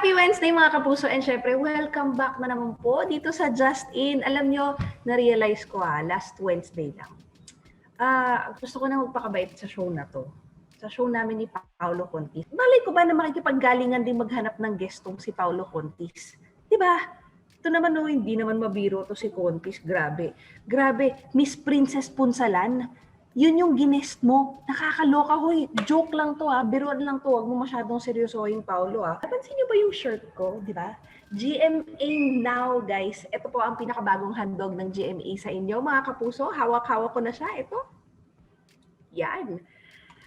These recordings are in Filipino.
Happy Wednesday mga kapuso, and syempre welcome back na naman po dito sa Just In. Alam nyo, na-realize ko last Wednesday lang. Gusto ko na magpakabait sa show na to. Sa show namin ni Paolo Contis. Malay ko ba na makikipaggalingan din maghanap ng guestong si Paolo Contis? Diba? Ito naman hindi naman mabiro to si Contis. Grabe. Grabe, Miss Princess Punsalan. Yun yung ginest mo. Nakakaloka, hoy. Joke lang to biruan lang to. Huwag mo masyadong seryosohin, Paolo Napansin niyo ba yung shirt ko, di ba? GMA Now, guys. Ito po ang pinakabagong handog ng GMA sa inyo, mga kapuso. Hawak-hawak ko na siya. Ito. Yan.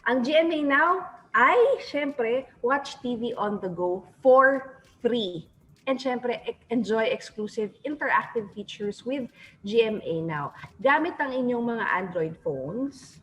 Ang GMA Now ay, syempre, watch TV on the go for free. And syempre, enjoy exclusive interactive features with GMA Now. Gamit ang inyong mga Android phones,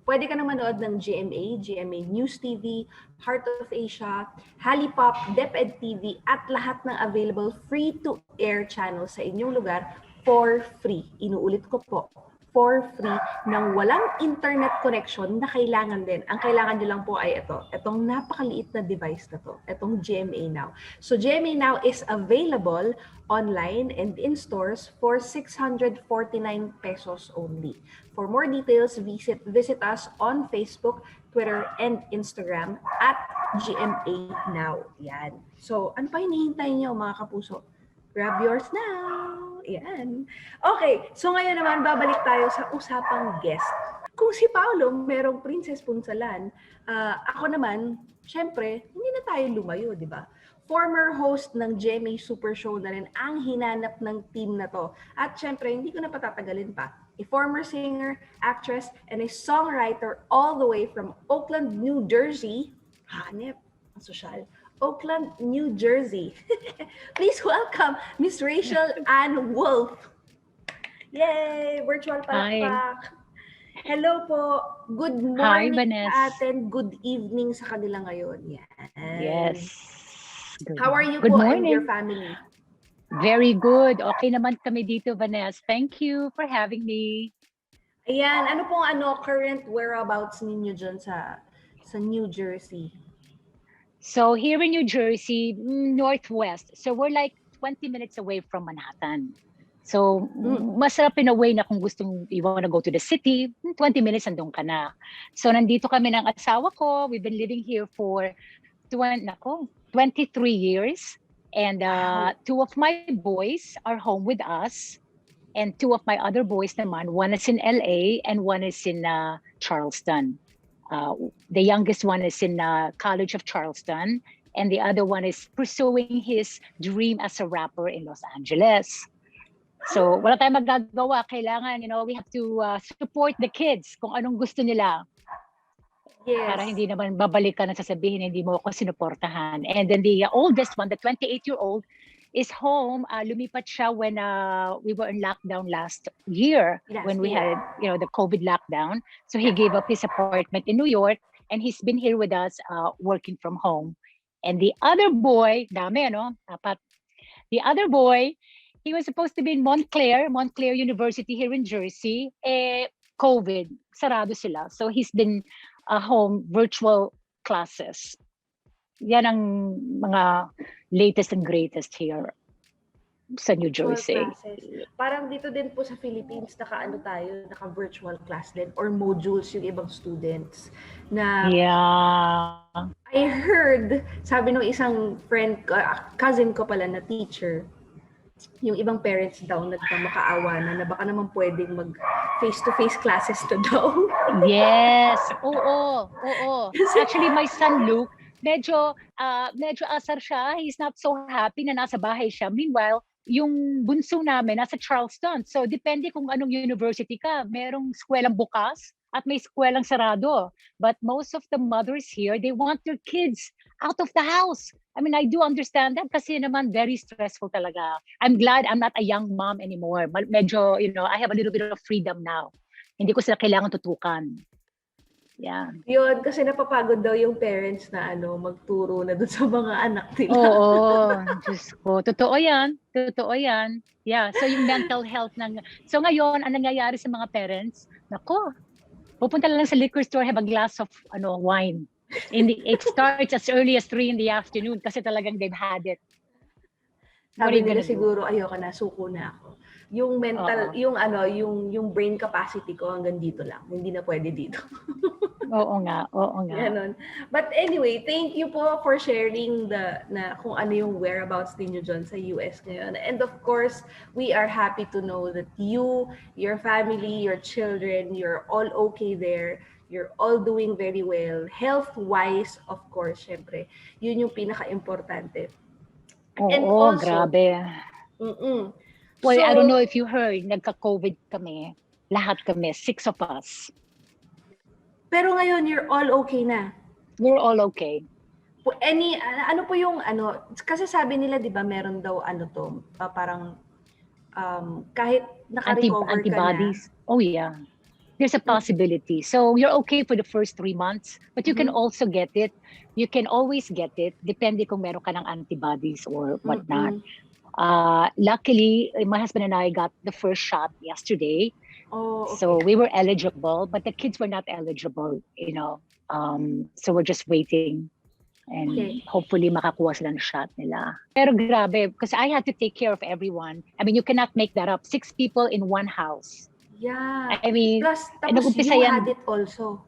pwede ka na manood ng GMA News TV, Heart of Asia, Halipop, DepEd TV, at lahat ng available free-to-air channels sa inyong lugar for free. Inuulit ko po, for free, nang walang internet connection na kailangan din. Ang kailangan nyo lang po ay itong napakaliit na device na to, itong GMA Now. So GMA Now is available online and in stores for 649 pesos only. For more details, visit us on Facebook, Twitter, and Instagram at GMA Now. Yan. So, ano pa hinihintay nyo mga kapuso? Grab yours now! Yan. Okay, so ngayon naman babalik tayo sa usapang guest. Kung si Paolo merong Princess Punsalan, ako naman, syempre, hindi na tayo lumayo, di ba? Former host ng GMA Super Show na rin ang hinanap ng team na to. At syempre, hindi ko na patatagalin pa. A former singer, actress, and a songwriter all the way from Oakland, New Jersey. Hanep, ang sosyal. Oakland, New Jersey. Please welcome Miss Rachelle Anne Wolfe. Yay! Virtual palakpak. Hello po. Good morning, Vaness. and good evening sa kanila ngayon. Yan. Yes. Good. How are you Good po morning. and your family? Very good. Okay naman kami dito, Vaness. Thank you for having me. Ayan. Ano pong current whereabouts ninyo dyan sa New Jersey? So here in New Jersey, northwest. So we're like 20 minutes away from Manhattan. So masarap in a way na kung you want to go to the city, 20 minutes andun ka na. So nandito kami ng asawa ko. We've been living here for 23 years. And two of my boys are home with us. And two of my other boys naman, one is in LA and one is in Charleston. The youngest one is in College of Charleston, and the other one is pursuing his dream as a rapper in Los Angeles. So wala tayong magagawa. Kailangan, we have to support the kids kung anong gusto nila. Yes. Para hindi naman babalik ka na sasabihin, hindi mo ako sinuportahan. And then the oldest one, the 28-year-old, is home. Lumipat siya when we were in lockdown last year, when we had, the COVID lockdown. So he gave up his apartment in New York, and he's been here with us, working from home. And the other boy, apat. The other boy, he was supposed to be in Montclair University here in Jersey. COVID, sarado sila. So he's been home, virtual classes. Yan ang mga latest and greatest here sa New Jersey. Parang dito din po sa Philippines, naka-virtual class din or modules yung ibang students na I heard, sabi nung isang friend ko, cousin ko pala na teacher, yung ibang parents daw nagmamakaawa na baka naman pwedeng mag face-to-face classes to daw. Yes, oo. Actually, my son Luke, medyo asar siya. He's not so happy na nasa bahay siya. Meanwhile, yung bunso namin nasa Charleston. So, depende kung anong university ka. Merong skwelang bukas at may skwelang sarado. But most of the mothers here, they want their kids out of the house. I mean, I do understand that kasi naman very stressful talaga. I'm glad I'm not a young mom anymore. Medyo, I have a little bit of freedom now. Hindi ko sila kailangan tutukan. Yeah. Yun, kasi napapagod daw yung parents na magturo na dun sa mga anak nila. Oo, Diyos ko. Totoo yan. Yeah, so yung mental health So ngayon, ang nangyayari sa mga parents, nako, pupunta lang sa liquor store, have a glass of wine. It starts as early as 3 in the afternoon kasi talagang they've had it. What are Sabi you nila gonna do? siguro, ayoko na, suko na ako. Yung mental, Oo. yung brain capacity ko hanggang dito lang. Hindi na pwede dito. Oo nga, oo nga. Ganon. But anyway, thank you po for sharing kung ano yung whereabouts ninyo dyan sa US ngayon. And of course, we are happy to know that you, your family, your children, you're all okay there. You're all doing very well. Health-wise, of course, syempre. Yun yung pinaka-importante. And Oo, also, grabe. mm-mm. Well, So, I don't know if you heard, nagka-COVID kami. Lahat kami, 6 of us. pero ngayon, you're all okay na. We're all okay. Ano po yung kasi sabi nila 'di ba meron daw parang kahit naka-recover Antibodies. ka na. Oh yeah. There's a possibility. So you're okay for the first 3 months, but you can also get it. You can always get it, depende kung meron ka ng antibodies or whatnot. Luckily, my husband and I got the first shot yesterday. Oh, okay. So we were eligible, but the kids were not eligible, so we're just waiting. And hopefully makakuha sila ng shot nila. Pero grabe, because I had to take care of everyone. I mean, you cannot make that up. 6 people in one house. Yeah. I mean, plus tapos you had it also.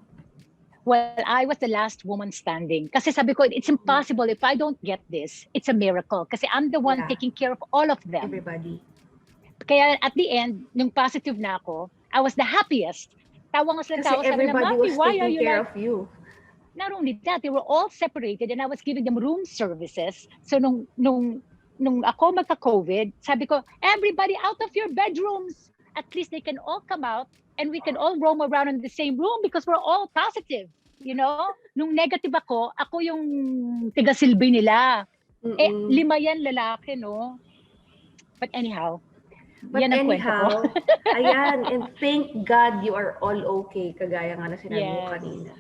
Well, I was the last woman standing. Kasi sabi ko, it's impossible. If I don't get this, it's a miracle. Kasi I'm the one taking care of all of them. Everybody. Kaya at the end, nung positive na ako, I was the happiest. Tawa nga sila tawa. Kasi everybody was taking care of you. Not only that, they were all separated and I was giving them room services. So nung ako magka-COVID, sabi ko, everybody out of your bedrooms. At least they can all come out and we can all roam around in the same room because we're all positive. Nung negative ako yung tigasilbi nila. 5 yan lalaki, no? But anyhow, yan ang kwento ko. Ayan, and thank God you are all okay, kagaya nga na sinabi mo kanina.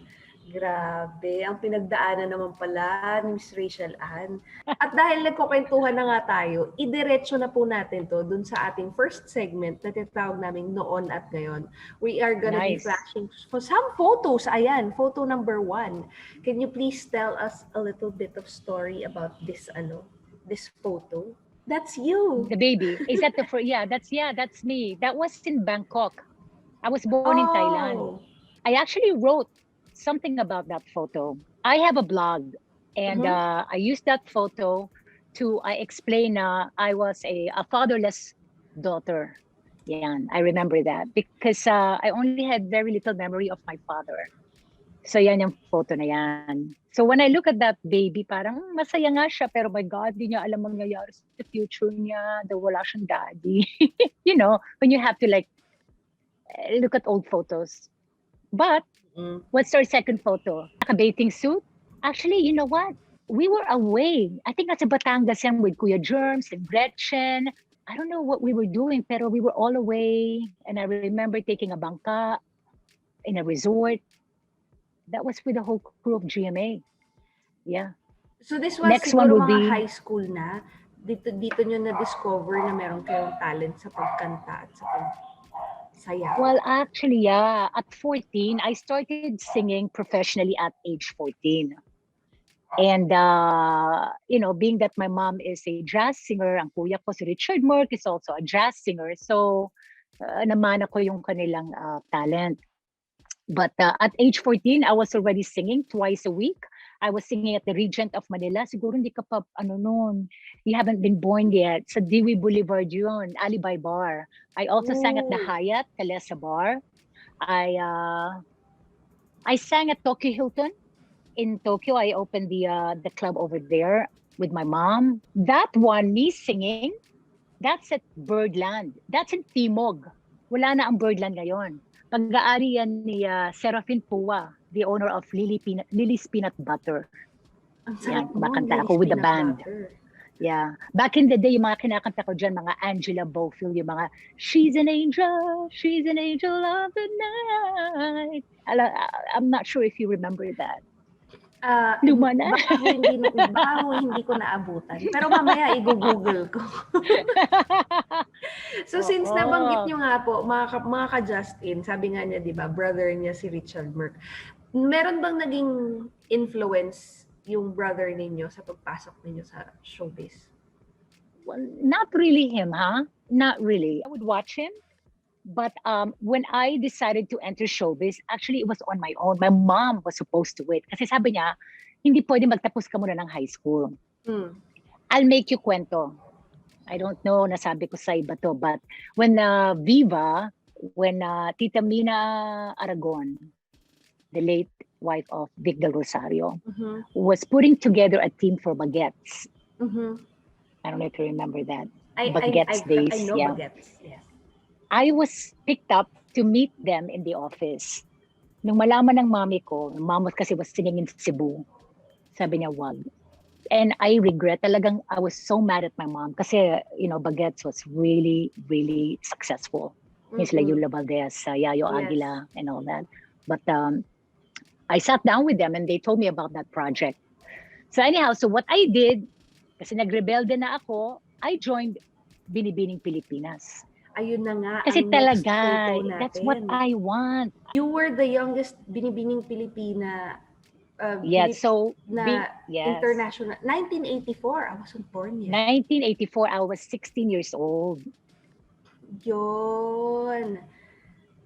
Grabe, ang pinagdaanan naman pala ni Miss Rachelle Anne. At dahil nagkukwentuhan na nga tayo, idiretso na po natin to dun sa ating first segment na tinatawag naming Noon at Ngayon. We are gonna be flashing for some photos. Ayan, photo number 1. Can you please tell us a little bit of story about this photo? That's you. The baby. Is that the first? Yeah, that's me. That was in Bangkok. I was born in Thailand. I actually wrote something about that photo. I have a blog and I used that photo to explain I was a fatherless daughter. Yan, I remember that because I only had very little memory of my father. So yan yung photo na yan. So when I look at that baby, parang masaya nga siya, pero my God, di niya alam mangyayari sa future niya, daw wala siyang daddy. When you have to look at old photos. But what's our second photo? A bathing suit? Actually, you know what? We were away. I think nasa Batangas yan with Kuya Germs and Gretchen. I don't know what we were doing, pero we were all away. And I remember taking a bangka in a resort. That was with the whole crew of GMA. Yeah. So this was Next one siguro would mga be high school na. Dito nyo na-discover na meron kayong talent sa pagkanta at sa pagsayaw. Well, actually, yeah. At 14, I started singing professionally at age 14. And, being that my mom is a jazz singer, ang kuya ko si Richard Merck is also a jazz singer. So, namana ko yung kanilang talent. But at age 14, I was already singing twice a week. I was singing at the Regent of Manila. Siguro hindi ka pa, noon. You haven't been born yet. Sa Dewey Boulevard yun, Alibay Bar. I also sang at the Hyatt, Calesa Bar. I sang at Tokyo Hilton. In Tokyo, I opened the club over there with my mom. That one, me singing, that's at Birdland. That's in Timog. Wala na ang Birdland ngayon. Pag-aari yan ni Serafin Pua, the owner of Lily's Peanut Butter. Yan, kumakanta ako with the band. Yeah. Back in the day, yung mga kinakanta ko dyan, mga Angela Bofill, yung mga, she's an angel of the night. I'm not sure if you remember that. Luma na. Baka hindi ko naabutan. Pero mamaya i-google ko. So since nabanggit nyo nga po, mga ka-Justin, sabi nga niya, di ba, brother niya si Richard Merck. Meron bang naging influence yung brother ninyo sa pagpasok ninyo sa showbiz? Well, not really him, huh? Not really. I would watch him. But when I decided to enter showbiz, actually it was on my own. My mom was supposed to wait. Kasi sabi niya, hindi pwede magtapos ka muna ng high school. I'll make you kwento. I don't know, nasabi ko sa iba to. But when Viva, when Tita Mina Aragon, the late wife of Vic Del Rosario, was putting together a team for Baguettes. I don't know if you remember that. Baguettes days. I know Baguettes, yes. I was picked up to meet them in the office. Nung malaman ng mami ko, mama kasi was singing in Cebu, sabi niya, wag. And I regret talagang, I was so mad at my mom kasi, you know, Baguettes was really, really successful. Yung sila Yula Valdez, Yayo Aguila, and all that. But I sat down with them and they told me about that project. So anyhow, so what I did, kasi nagrebelde na ako, I joined Binibining Pilipinas. Ayun na nga. Kasi talaga, that's what I want. You were the youngest Binibining Pilipina. International. 1984, I wasn't born yet. 1984, I was 16 years old. Yun.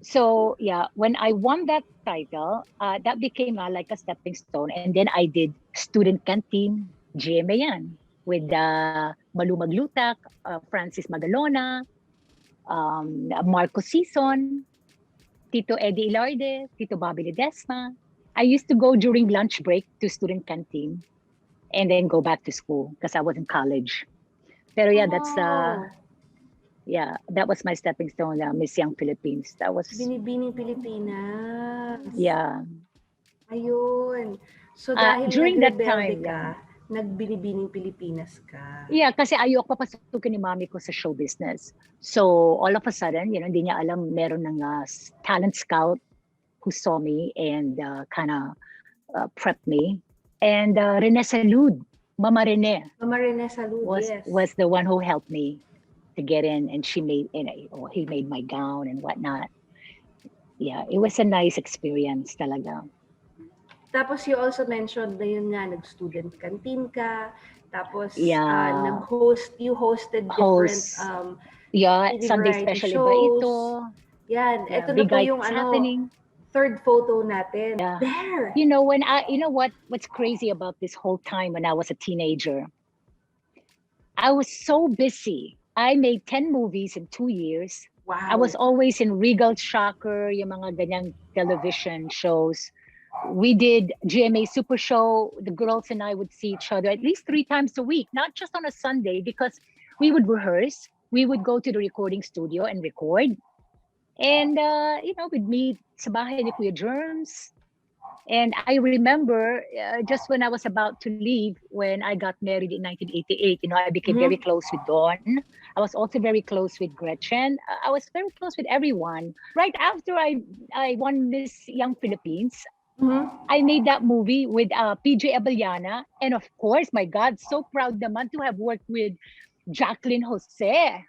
So yeah, when I won that title, that became like a stepping stone. And then I did Student Canteen, GMA yan, with Malu Maglutak, Francis Magalona, Marco Sison, Tito Eddie Ilarde, Tito Bobby Ledesma. I used to go during lunch break to Student Canteen and then go back to school because I was in college. Pero yeah, that's that was my stepping stone, Miss Young Philippines. That was Binibining Pilipinas. Yeah. Ayun. So dahil during that time, nagbinibining Pilipinas ka. Yeah, kasi ayoko papasukin ni mami ko sa show business. So all of a sudden, hindi niya alam meron ng talent scout who saw me and kind of prepped me. And Rene Salud, Mama Rene. Mama Rene Salud, was the one who helped me to get in, and he made my gown and whatnot. Yeah, it was a nice experience talaga. Tapos you also mentioned na yun nga, nag-student canteen ka. Tapos you hosted different Sunday special shows. Iba ito. Yan, ito na po yung third photo natin. Yeah. There. You know what's crazy about this whole time when I was a teenager? I was so busy. I made 10 movies in 2 years. Wow. I was always in Regal Shocker, yung mga ganyang television shows. We did GMA Super Show. The girls and I would see each other at least 3 times a week, not just on a Sunday, because we would rehearse. We would go to the recording studio and record. And, we'd meet sa bahay ni Kuya Germs. And I remember just when I was about to leave, when I got married in 1988, I became very close with Dawn. I was also very close with Gretchen. I was very close with everyone. Right after I won Miss Young Philippines, I made that movie with PJ Abellana. And of course, my God, so proud naman to have worked with Jacqueline Jose.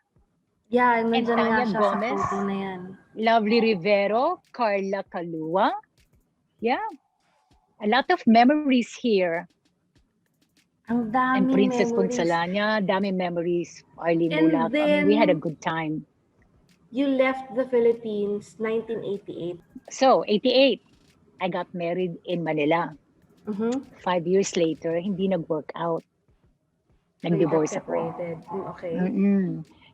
Yeah, and Tanya Gomez, na yan. Lovely Rivero, Carla Calua. Yeah, a lot of memories here. Ang dami and Princess memories. Consalanya, dami memories. Arlie Mulak. I mean, we had a good time. You left the Philippines 1988. So, 88, I got married in Manila. 5 years later, hindi nag-work out. Nag-divorce ako. Okay.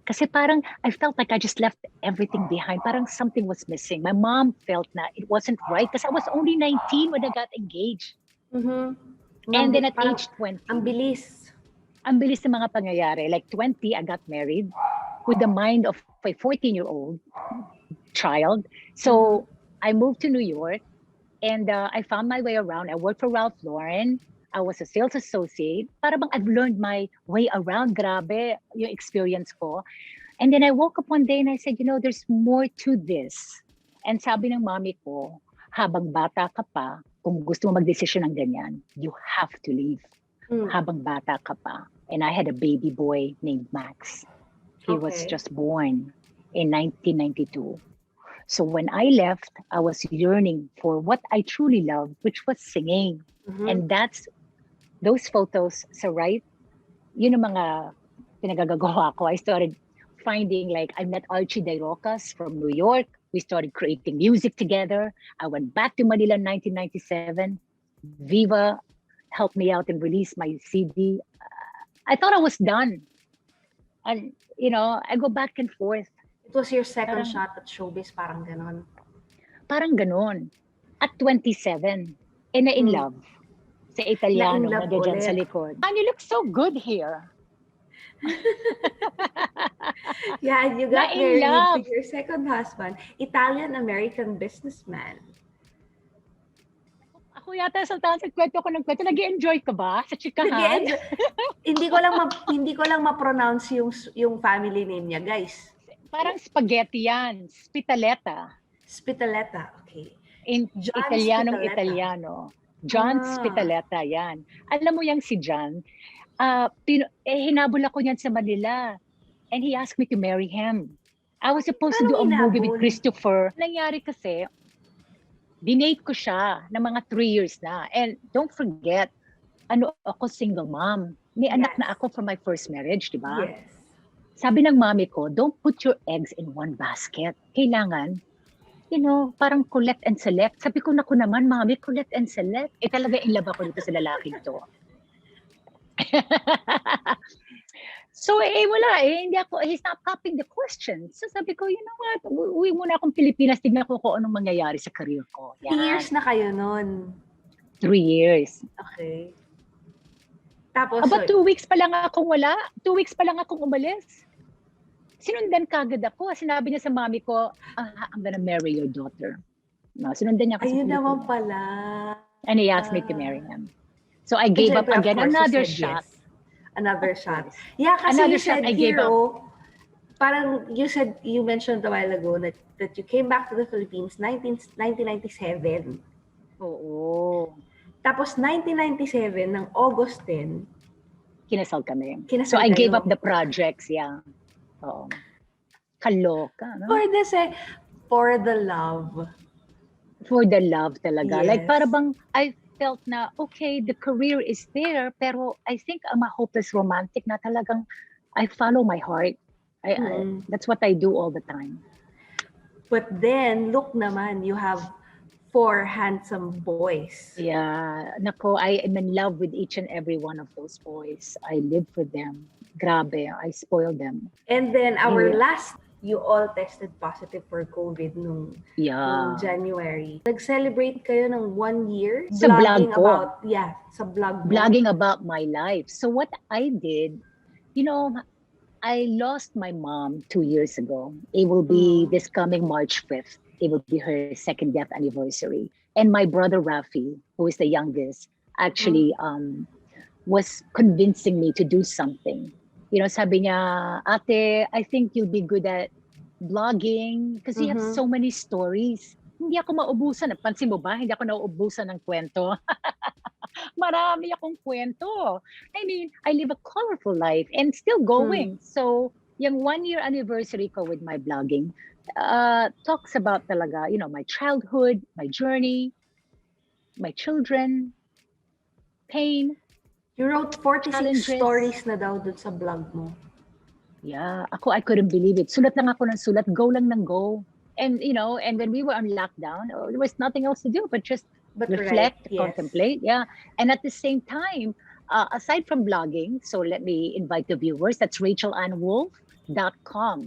Kasi parang, I felt like I just left everything behind. Parang something was missing. My mom felt na it wasn't right because I was only 19 when I got engaged. And then at age 20. Ang bilis. Ang bilis ng mga pangyayari. Like 20, I got married with the mind of a 14-year-old child. So I moved to New York and I found my way around. I worked for Ralph Lauren. I was a sales associate. Para bang I've learned my way around. Grabe yung experience ko. And then I woke up one day and I said, there's more to this. And sabi ng mami ko, habang bata ka pa, kung gusto mo magdesisyon ng ganyan, you have to leave habang bata ka pa. And I had a baby boy named Max. He was just born in 1992. So when I left, I was yearning for what I truly loved, which was singing. And those photos sa right, yun ang mga pinagagagawa ko. I started finding, like, I met Archie Dairocas from New York. We started creating music together. I went back to Manila in 1997. Viva helped me out and released my CD. I thought I was done. And, I go back and forth. It was your second shot at showbiz, parang ganon. Parang ganon. At 27. Na in love. Sa Italiano, na dyan sa likod. And you look so good here. Yeah, and you got married to your second husband, Italian-American businessman. Ako yata sa taon sa kwento ko ng kwento, nag-enjoy ka ba sa chikahan? Hindi ko lang ma-pronounce yung family name niya, guys. Parang spaghetti yan, Spitaleta. Spitaleta, okay. In Italiano. John Spitaleta yan. Alam mo yang si John, hinabol ako niyan sa Manila. And he asked me to marry him. I was supposed to do a movie with Christopher. Nangyari kasi, dinate ko siya ng mga 3 years na. And don't forget, ako single mom. May anak na ako from my first marriage, di ba? Yes. Sabi ng mami ko, don't put your eggs in one basket. Kailangan, parang collect and select. Sabi ko, naku naman, mami, collect and select. Talaga in love ako dito sa lalaking to. So, wala he's not copying the questions. So, sabi ko, you know what, uwi muna akong Pilipinas, tignan ko kung anong mangyayari sa career ko. Yan. 3 years na kayo nun. 3 years. Okay. Tapos, About 2 weeks pa lang akong wala. 2 weeks pa lang akong umalis. Sinundan kagad ako. Sinabi niya sa mami ko, I'm gonna marry your daughter. No, sinundan niya ako sa Ayun Pilipinas. naman pala. And he asked me to marry him. So, I gave up again. Another shot. Yes. Another shot. Yeah, kasi Another you said shot, I gave up. Parang you mentioned a while ago that you came back to the Philippines 1997. Oo. Tapos 1997, ng August 10, kinasal kami. Kinasal so I gave kayo. up the projects, yeah. Oo. Kaloka, no? For the love. For the love talaga. Yes. Like, para bang, I felt na, okay, the career is there, pero I think I'm a hopeless romantic na talagang I follow my heart. That's what I do all the time. But then, look naman, you have 4 handsome boys. Yeah. Nako, I am in love with each and every one of those boys. I live for them. Grabe, I spoil them. And then, our last, you all tested positive for COVID nung January. Nag-celebrate kayo ng 1 year. Sa blog ko. Sa blog mo. Blogging about my life. So what I did, I lost my mom 2 years ago. It will be this coming March 5th. It will be her second death anniversary. And my brother Rafi, who is the youngest, actually was convincing me to do something. Sabi niya, ate, I think you'll be good at blogging because you have so many stories. Hindi ako maubusan. Pansin mo ba? Hindi ako nauubusan ng kwento. Marami akong kwento. I mean, I live a colorful life and still going. So, yung 1 year anniversary ko with my blogging talks about talaga, my childhood, my journey, my children, pain. You wrote 46 challenges. Stories na daw dun sa blog mo. Yeah, I couldn't believe it. Sulat lang ako ng sulat, go lang ng go. And, and when we were on lockdown, there was nothing else to do but just reflect, contemplate. Yeah. And at the same time, aside from blogging, so let me invite the viewers, that's RachelleAnneWolfe.com.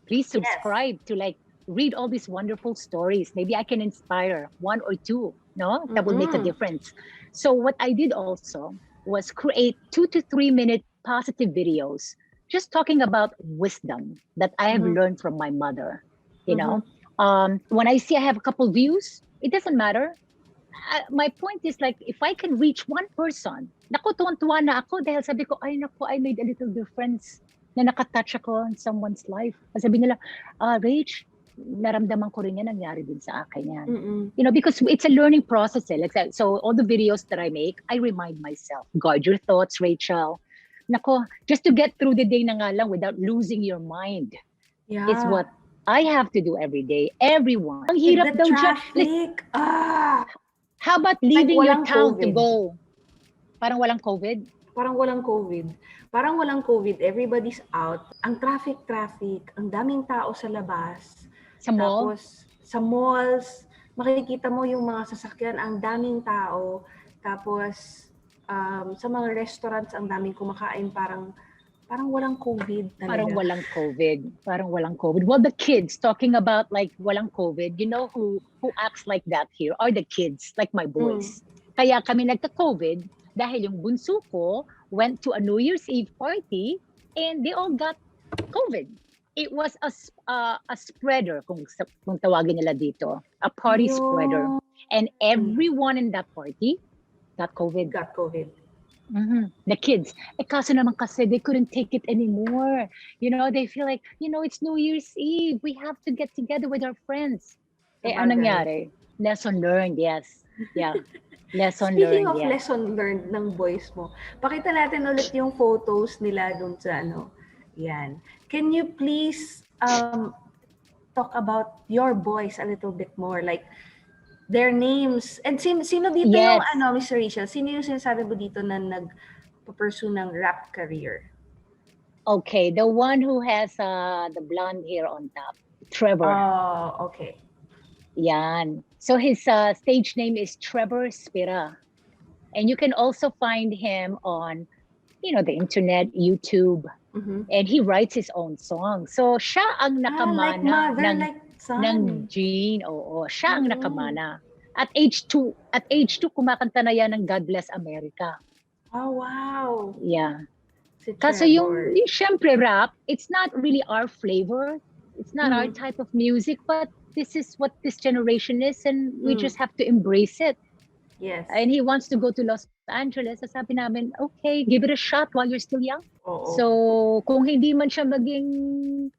Please subscribe to read all these wonderful stories. Maybe I can inspire 1 or 2, no? That will make a difference. So what I did also was create 2 to 3 minute positive videos, just talking about wisdom that I have learned from my mother. When I see I have a couple views, it doesn't matter. My point is if I can reach one person, naku, tuwan-tuwa na ako dahil sabi ko, I made a little difference na nakatouch ako in someone's life. Sabi nila, Rach, naramdaman ko rin yan, nangyari din sa akin yan. Mm-mm. You know, because it's a learning process. So all the videos that I make, I remind myself, guard your thoughts, Rachel. Nako, just to get through the day na nga lang without losing your mind is what I have to do every day. Everyone. Ang hirap daw dyan. Traffic. How about leaving Like your town COVID. to go? Parang walang COVID? Parang walang COVID. Parang walang COVID. Everybody's out. Ang traffic. Ang daming tao sa labas. Sa mall? Tapos, sa malls, makikita mo yung mga sasakyan, ang daming tao. Tapos, sa mga restaurants, ang daming kumakain, parang walang COVID talaga. Parang walang COVID. Well, the kids, talking about like walang COVID, you know who acts like that here are the kids, like my boys. Kaya kami nagka-COVID dahil yung bunso ko went to a New Year's Eve party and they all got COVID. It was a spreader, kung tawagin nila dito. A party spreader. And everyone in that party got COVID. Mm-hmm. The kids. Kaso naman kasi they couldn't take it anymore. You know, they feel like, you know, it's New Year's Eve. We have to get together with our friends. Anong nangyari? Lesson learned, yes. Yeah. Speaking of lesson learned ng boys mo, pakita natin ulit yung photos nila dun sa Yan. Can you please talk about your boys a little bit more? Like, their names. And sino dito yung Miss Rachel? Sino yung sinasabi mo dito na nag-pursue ng rap career? Okay, the one who has the blonde hair on top. Trevor. Oh, okay. Yan. So his stage name is Trevor Spira. And you can also find him on, you know, the internet, YouTube. Mm-hmm. And he writes his own song. So siya ang nakamana ng Gene. Oo, siya ang nakamana. At age 2 kumakanta na yan ng God Bless America. Oh, wow. Yeah. Kasi yung syempre rap, it's not really our flavor. It's not our type of music, but this is what this generation is and we just have to embrace it. Yes. And he wants to go to Los Angeles. So sabi namin, okay, give it a shot while you're still young. So kung hindi man siya maging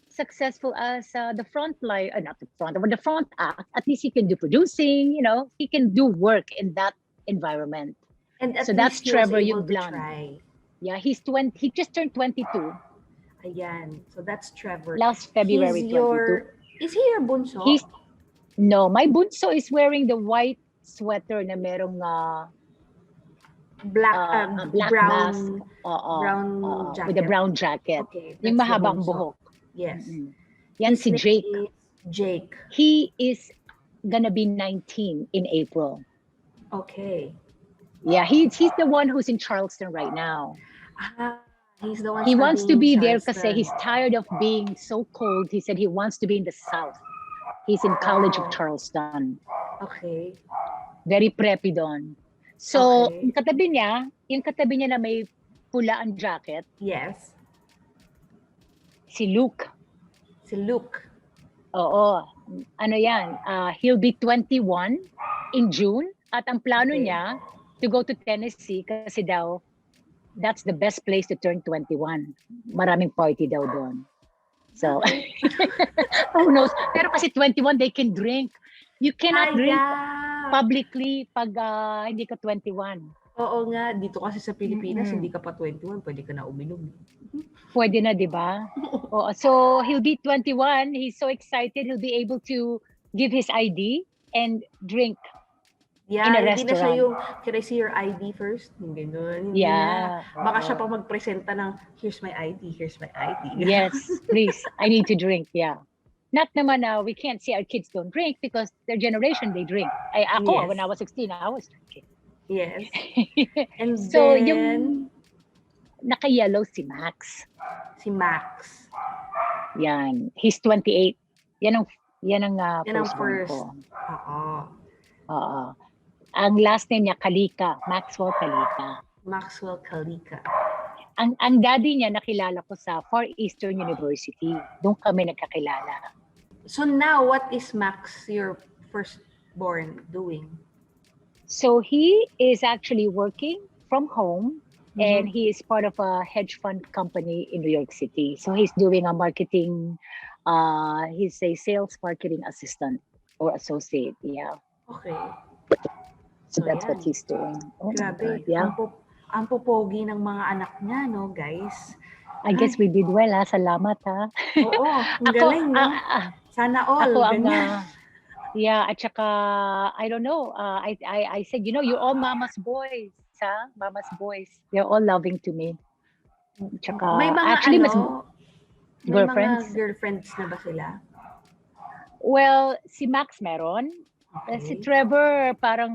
successful as the front line, not the front, but the front act, at least he can do producing, you know, he can do work in that environment. And so that's Trevor yung blonde. Yeah, he just turned 22. Ayan. So that's Trevor. Last February 22. Is he your bunso? No, my bunso is wearing the white sweater na merong black brown jacket. With a brown jacket. Okay, yung mahabang buhok. Yes. Mm-hmm. Yan si Jake. Jake. He is gonna be 19 in April. Okay. Yeah, he's the one who's in Charleston right now. He's the one. He wants to be there kasi he's tired of being so cold. He said he wants to be in the South. He's in College of Charleston. Okay. Very preppy doon. So, yung katabi niya na may pula ang jacket. Yes. Si Luke. Oo. Ano yan? He'll be 21 in June. At ang plano niya to go to Tennessee kasi daw that's the best place to turn 21. Maraming party daw doon. So, who knows? Pero kasi 21, they can drink. You cannot drink publicly pag hindi ka 21. Oo nga, dito kasi sa Pilipinas, hindi ka pa 21, pwede ka na uminom. Pwede na, di ba? So, he'll be 21. He's so excited. He'll be able to give his ID and drink in a restaurant. Hindi na siya yung, can I see your ID first? Hindi nun. Baka siya pa magpresenta ng, here's my ID. Yes, please. I need to drink, Not naman we can't say our kids don't drink because their generation, they drink. Ako, when I was 16, I was drinking. Yes. And so, then, yung naka-yellow si Max. Yan. He's 28. Yan ang first ko. Ang last name niya, Kalika. Maxwell Kalika. Ang daddy niya nakilala ko sa Far Eastern University. Doon kami nagkakilala. So now, what is Max, your firstborn, doing? So he is actually working from home and he is part of a hedge fund company in New York City. So he's doing a marketing He's a sales marketing assistant or associate. Yeah. Okay. So So that's what yan. he's doing. Oh my God. Grabe. Yeah. Ang popogi ng mga anak niya, no, guys? I guess we did well, ha? Salamat, ha? Oo, ang Ako, galing, no? Sana all, ako ang, ganyan. yeah, at saka, I don't know, I said, you're all mama's boys, ha? Mama's boys. They're all loving to me. Tsaka, May mga actually, mas may girlfriends. mga girlfriends na ba sila? Well, si Max meron. Si Okay. Trevor, parang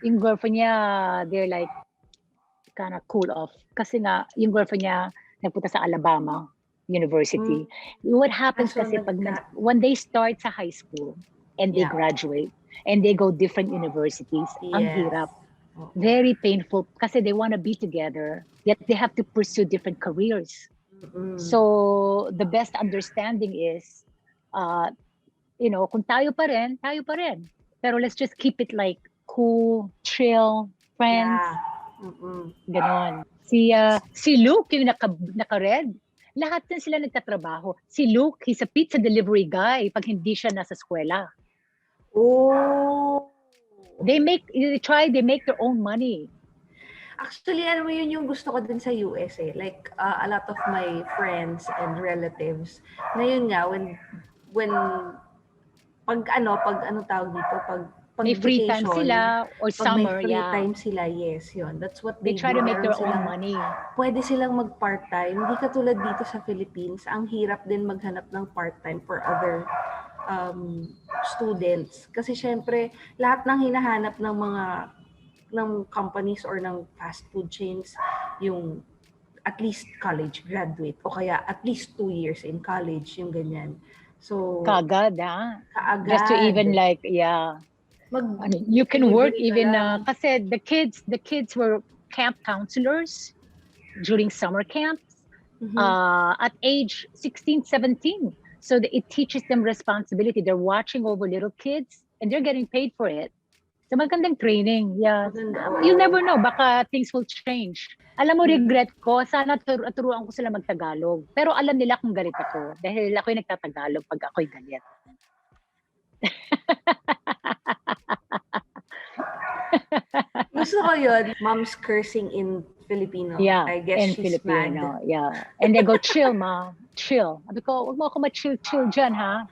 yung girlfriend niya, they're like, kind of cool off. Kasi nga, yung girlfriend niya, nagpunta sa Alabama University. What happens So, kasi when they start sa high school and they Yeah. graduate and they go different universities, ang Yes. hirap. Very painful kasi they want to be together, yet they have to pursue different careers. So the best understanding is, kung tayo pa rin. Pero let's just keep it like cool, chill, friends. Yeah. Ganon. Si Luke, yung naka-red, lahat din sila nagtatrabaho. Si Luke, he's a pizza delivery guy pag hindi siya nasa eskwela. Oh. They make their own money. Actually, alam mo yun yung gusto ko din sa US eh. Like, a lot of my friends and relatives, ngayon nga, when pag tawag dito, pag May free time vacation, sila or pag summer, may free yeah. time sila, yes, yun. That's what They try to make their own Meron money. Pwede silang mag-part-time. Hindi katulad dito sa Philippines, ang hirap din maghanap ng part-time for other students. Kasi syempre, lahat ng hinahanap ng companies or ng fast food chains, yung at least college graduate o kaya at least 2 years in college, yung ganyan. So, Kaagad, ha? kaagad. Just to even like, yeah. You can work even, kasi the kids were camp counselors during summer camps at age 16, 17. So it teaches them responsibility. They're watching over little kids and they're getting paid for it. So magandang training. Yeah. You never know. Baka things will change. Alam mo, regret ko, sana turuan ko sila mag-Tagalog. Pero alam nila kung galit ako. Dahil ako'y nagtatagalog pag ako'y galit. Gusto ko yun. Mom's cursing in Filipino. Yeah, I guess in she's Filipino. mad. Yeah. And they go, chill, ma. Chill. Sabi ko, huwag mo ako ma-chill dyan, ha?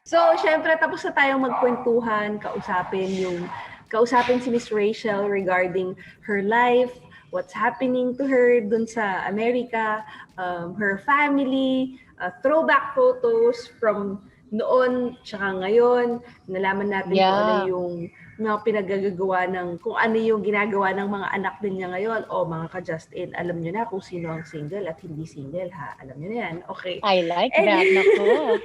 So, syempre, tapos na tayong magkwentuhan, kausapin si Miss Rachelle regarding her life, what's happening to her dun sa Amerika, her family, throwback photos from noon tsaka ngayon. Nalaman natin kung ano yung mga pinagagawa kung ano yung ginagawa ng mga anak din niya ngayon. O mga ka-Justin, alam niyo na kung sino ang single at hindi single, ha? Alam niyo na yan. Okay. I like that. Naku.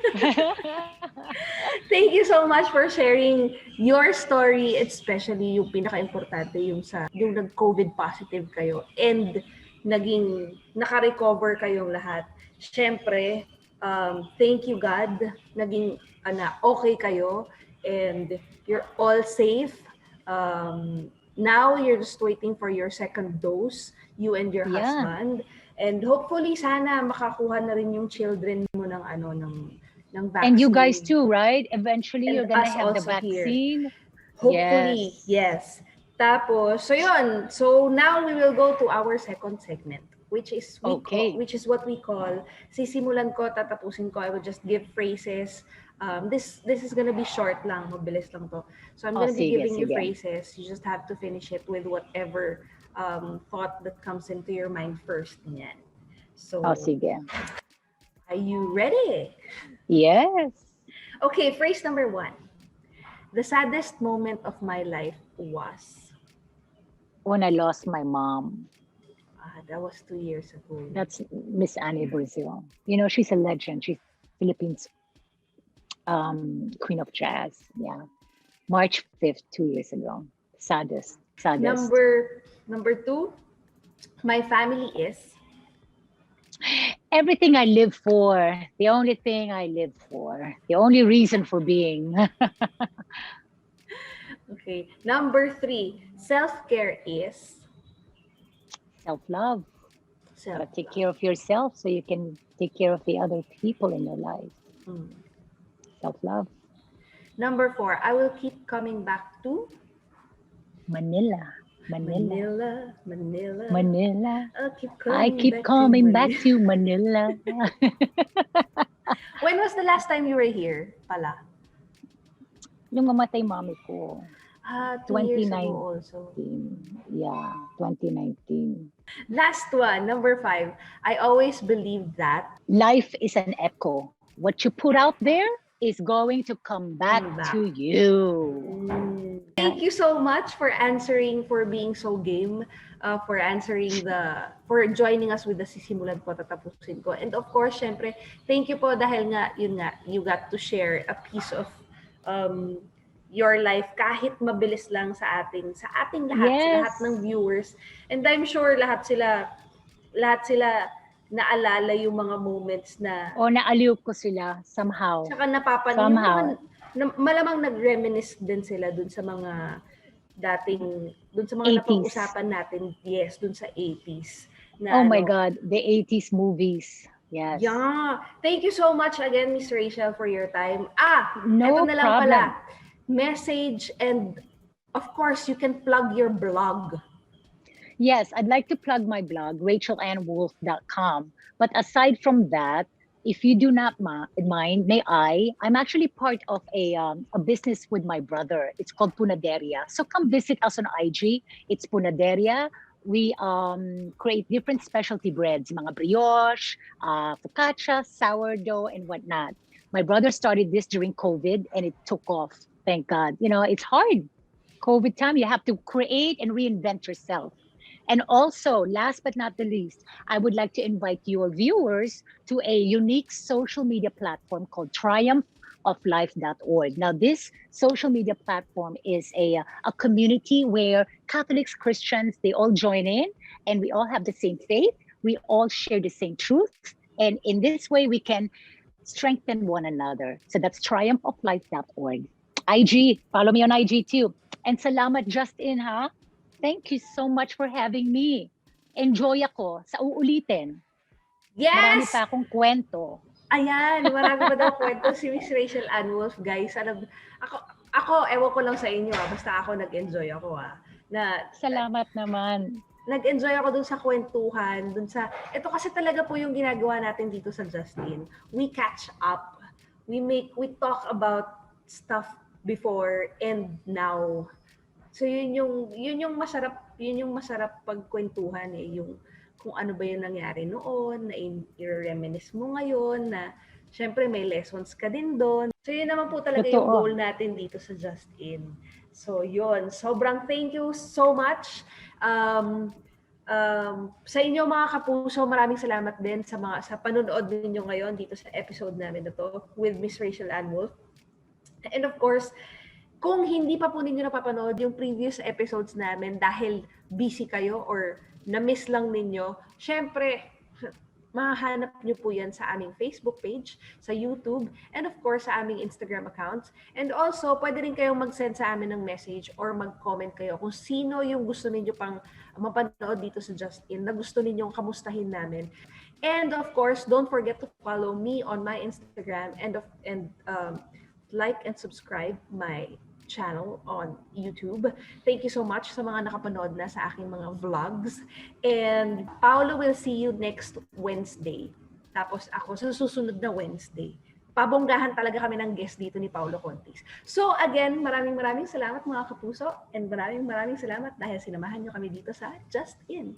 Thank you so much for sharing your story, especially yung pinaka-importante yung nag-COVID positive kayo and naka-recover kayong lahat. Syempre, thank you God, naging okay kayo and you're all safe. Now you're just waiting for your second dose, you and your husband. And hopefully sana makakuha na rin yung children mo ng vaccine. And you guys too, right? Eventually and you're gonna have the vaccine. Here. Hopefully, yes. Tapos, so yun. So now we will go to our second segment, which is what we call sisimulan ko, tatapusin ko. I will just give phrases. This is gonna be short lang, mabilis lang to. So I'm gonna be giving you phrases. You just have to finish it with whatever thought that comes into your mind first. Yan. So, sige. Are you ready? Yes. Okay, phrase number 1. The saddest moment of my life was? When I lost my mom. That was 2 years ago. That's Miss Annie Brazil. You know, she's a legend. She's Philippines Queen of Jazz. Yeah. March 5th, 2 years ago. Saddest. Number 2, my family is? Everything I live for. The only thing I live for. The only reason for being. Okay. Number 3, self-care is? Self-love. Gotta take care of yourself so you can take care of the other people in your life. Self-love. Number 4, I will keep coming back to Manila. Manila. I keep coming back to Manila. When was the last time you were here pala? Nung mamatay mami ko. 2 years ago also. Yeah, 2019. Last one, number 5. I always believe that life is an echo. What you put out there is going to come back to you. Thank you so much for answering, for being so game, for joining us with the sisimulan ko, tatapusin ko. And of course, syempre, thank you po dahil you got to share a piece of your life kahit mabilis lang sa ating lahat, sa lahat ng viewers. And I'm sure lahat sila naalala yung mga moments na naaliw ko sila somehow. Saka napapanin malamang nag-reminisce din sila dun sa mga dun sa mga napag-usapan natin, dun sa 80s. My God, the 80s movies. Yes. Yeah. Thank you so much again, Miss Rachelle, for your time. No eto na lang problem. pala. Message, and of course, you can plug your blog. Yes, I'd like to plug my blog, RachelleAnneWolfe.com. But aside from that, if you do not mind, I'm actually part of a business with my brother. It's called Punaderia. So come visit us on IG. It's Punaderia. We create different specialty breads, mga brioche, focaccia, sourdough, and whatnot. My brother started this during COVID and it took off. Thank God. It's hard. COVID time, you have to create and reinvent yourself. And also, last but not the least, I would like to invite your viewers to a unique social media platform called triumphoflife.org. Now, this social media platform is a community where Catholics, Christians, they all join in and we all have the same faith. We all share the same truth. And in this way, we can strengthen one another. So that's triumphoflife.org. IG, follow me on IG too. And salamat Justin, ha? Thank you so much for having me. Enjoy ako sa uulitin. Yes! Marami pa akong kwento. Ayan, marami pa daw kwento si Miss Rachelle Anne Wolfe, guys. Ako, ewan ko lang sa inyo, basta ako nag-enjoy ako. Salamat naman. Nag-enjoy ako dun sa kwentuhan, ito kasi talaga po yung ginagawa natin dito sa Justin. We catch up. We talk about stuff before and now. So yun yung masarap pagkwentuhan yung kung ano ba yung nangyari noon, na i-reminisce mo ngayon, na syempre may lessons ka din doon. So yun naman po talaga yung goal natin dito sa Justin. So yun, sobrang thank you so much. Sa inyo mga kapuso, maraming salamat din sa panonood ninyo ngayon dito sa episode namin na to with Miss Rachelle Anne Wolfe. And of course, kung hindi pa po ninyo napapanood yung previous episodes namin dahil busy kayo or na-miss lang ninyo, syempre, mahahanap nyo po yan sa aming Facebook page, sa YouTube, and of course, sa aming Instagram accounts. And also, pwede rin kayong mag-send sa amin ng message or mag-comment kayo kung sino yung gusto ninyo pang mapanood dito sa Justin, na gusto ninyong kamustahin namin. And of course, don't forget to follow me on my Instagram and like and subscribe my channel on YouTube. Thank you so much sa mga nakapanood na sa aking mga vlogs. And Paolo will see you next Wednesday. Tapos ako sa susunod na Wednesday. Pabonggahan talaga kami ng guest dito ni Paolo Contis. So again, maraming salamat mga kapuso, and maraming salamat dahil sinamahan nyo kami dito sa Just In.